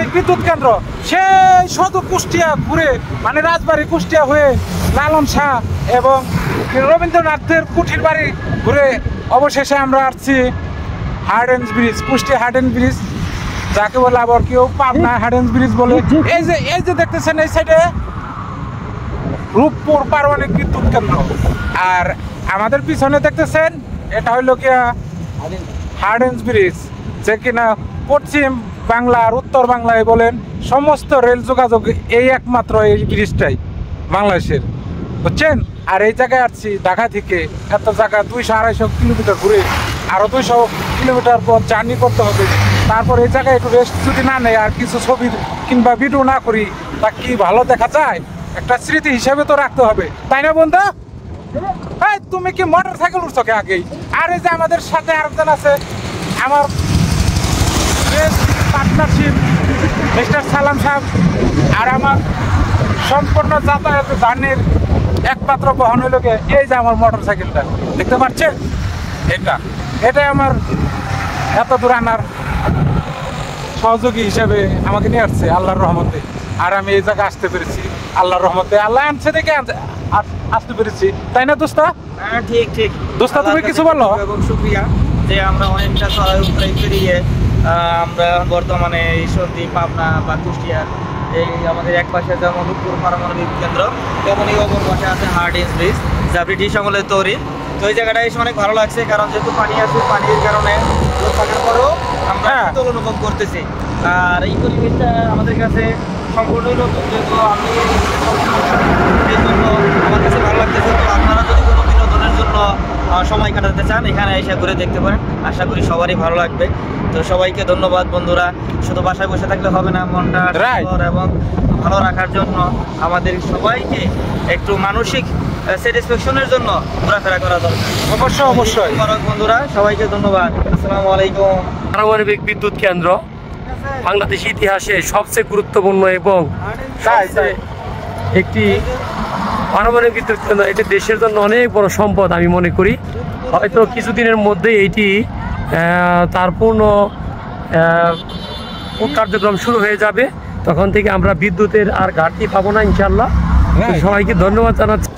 পারমাণবিক বিদ্যুৎ কেন্দ্র সেই শুধু কুষ্টিয়া ঘুরে মানে রাজবাড়ি কুষ্টিয়া হয়ে লালন শাহ এবং রবীন্দ্রনাথের কুঠির বাড়ি ঘুরে অবশেষে আমরা আসছি হার্ডেন্স ব্রিজ, কুষ্টিয়া হার্ডেন্স ব্রিজ, যাকে বলে আবার কেউ পাবনা হার্ডেন্স ব্রিজ বলে। এই যে দেখতেছেন এই সাইডে রূপপুর পারমাণবিক বিদ্যুৎ কেন্দ্র, আর আমাদের পিছনে দেখতেছেন এটা হইল গিয়া হার্ডেন্স ব্রিজ, যে কিনা পশ্চিম বাংলা আর উত্তর বাংলায় বলেন সমস্ত রেল যোগাযোগ এই একমাত্র এই ব্রিজটাই বাংলাদেশের, বুঝছেন। আর এই জায়গায় আসছি ঢাকা থেকে, এত জায়গা 200-250 কিলোমিটার ঘুরে আরো 200 কিলোমিটার পর জার্নি করতে হবে। তারপর এই জায়গায় একটু রেস্ট যদি না নেই আর কিছু ছবি কিংবা ভিডিও না করি তা কি ভালো দেখা যায়? একটা স্মৃতি হিসেবে তো রাখতে হবে, তাই না বন্ধু? এই তুমি কি মোটর সাইকেল উঠছো কে আগেই? আর এই যে আমাদের সাথে আরেকজন আছে আমার পার্টনারশিপ মিস্টার সালাম সাহেব, আর আমার সম্পূর্ণ যাতায়াত জার্নির একমাত্র বহন হইল এই যে আমার মোটর সাইকেলটা দেখতে পাচ্ছেন, এটাই আমার এত দূর আনার সহযোগী হিসেবে আমাকে নিয়ে আসছে আল্লাহর রহমতে। আর আমি এই জায়গায় আসতে পেরেছি আল্লাহর রহমতে, আল্লাহ আনছে দেখে আসতে পেরেছি, তাই না দোস্তা? হ্যাঁ ঠিক দোস্তা তুমি কিছু বলো। এবং শুকরিয়া যে আমরা অনেকটা সহায়তায় পেরিয়ে আমরা বর্তমানে এই সন্ধ্যি পাবনা বা কুষ্টিয়ার এই আমাদের এক পাশে যেমন রূপপুর পারমাণবিক কেন্দ্র, তেমনই অপর পাশে আছে হার্ডেন্স ব্রিজ, যা ব্রিটিশ আমলের তৈরি। তো এই জায়গাটা এসে অনেক ভালো লাগছে, কারণ যেহেতু পানি আসে, পানির কারণে থাকার পরেও আমরা শীতল অনুভব করতেছি। আর এই পরিবেশটা আমাদের কাছে সম্পূর্ণই নতুন, যেহেতু আমি এই জন্য আমার কাছে ভালো লাগতেছে। তো আপনারা যদি কোনো বিনোদনের জন্য সময় কাটাতে চান এখানে এসে ঘুরে দেখতে পারেন, আশা করি সবারই ভালো লাগবে। তো সবাইকে ধন্যবাদ বন্ধুরা, শুধু বাসায় বসে থাকলে হবে না, মনটা এবং ভালো রাখার জন্য আমাদের সবাইকে একটু মানসিক স্যাটিসফ্যাকশনের জন্য ঘোরাফেরা করা দরকার। অবশ্যই বন্ধুরা, সবাইকে ধন্যবাদ। আসসালামু আলাইকুম। পারমাণবিক বিদ্যুৎ কেন্দ্র বাংলাদেশ ইতিহাসে সবচেয়ে গুরুত্বপূর্ণ এবং একটি পারমাণবিক বিদ্যুৎ কেন্দ্র, এটি দেশের জন্য অনেক বড় সম্পদ আমি মনে করি। হয়তো কিছুদিনের মধ্যে এটি তার পূর্ণ কার্যক্রম শুরু হয়ে যাবে, তখন থেকে আমরা বিদ্যুতের আর ঘাটতি পাবো না ইনশাল্লাহ। সবাইকে ধন্যবাদ জানাচ্ছি।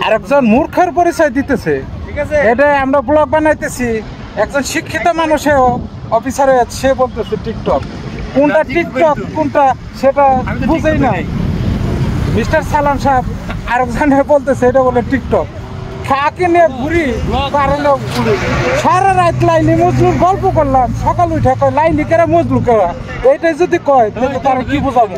আরেকজন মূর্খের পরিচয় দিতেছে, এটা আমরা ব্লগ বানাইতেছি, একজন শিক্ষিত মানুষেও অফিসারে সে বলতেছে টিকটক, কোনটা টিকটক কোনটা সেটা বুঝেই না। মিস্টার সালাম সাহেব আরেকজনে বলতেছে এটা বলে টিকটক। কাকে নিয়ে ঘুরি কারণে ঘুরি, সারা রাত লাইনি মজলুর গল্প করলাম, সকাল উঠে কয় লাইনি কেরা মজলু কেরা, এইটাই যদি কয় তাহলে তারা কি বোঝাবো?